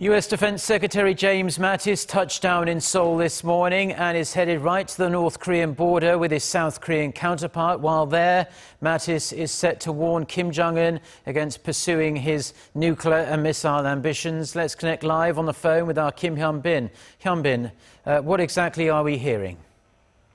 U.S. Defense Secretary James Mattis touched down in Seoul this morning and is headed right to the North Korean border with his South Korean counterpart. While there, Mattis is set to warn Kim Jong-un against pursuing his nuclear and missile ambitions. Let's connect live on the phone with our Kim Hyun-bin. Hyun-bin, what exactly are we hearing?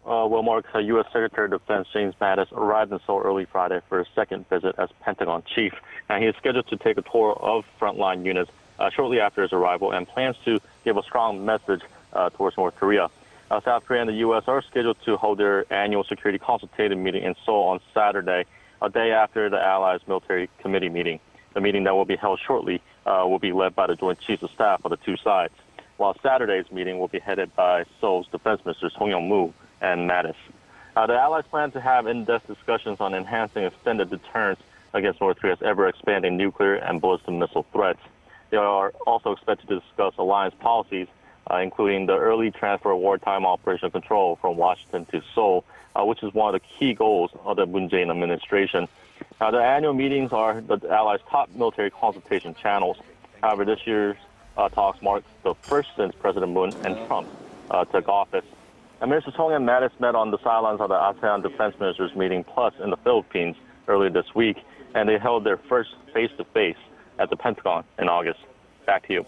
Well, Mark, U.S. Secretary of Defense James Mattis arrived in Seoul early Friday for his second visit as Pentagon chief, and he is scheduled to take a tour of frontline units shortly after his arrival and plans to give a strong message towards North Korea. South Korea and the U.S. are scheduled to hold their annual Security Consultative Meeting in Seoul on Saturday, a day after the Allies' military committee meeting. The meeting that will be held shortly will be led by the Joint Chiefs of Staff of the two sides, while Saturday's meeting will be headed by Seoul's Defense Ministers Young-moo and Mattis. The Allies plan to have in-depth discussions on enhancing extended deterrence against North Korea's ever-expanding nuclear and ballistic missile threats. They are also expected to discuss alliance policies, including the early transfer of wartime operational control from Washington to Seoul, which is one of the key goals of the Moon Jae-in administration. The annual meetings are the Allies' top military consultation channels. However, this year's talks mark the first since President Moon and Trump took office. And Ministers Hong and Mattis met on the sidelines of the ASEAN Defense Ministers meeting plus in the Philippines earlier this week, and they held their first face-to-face at the Pentagon in August. Back to you.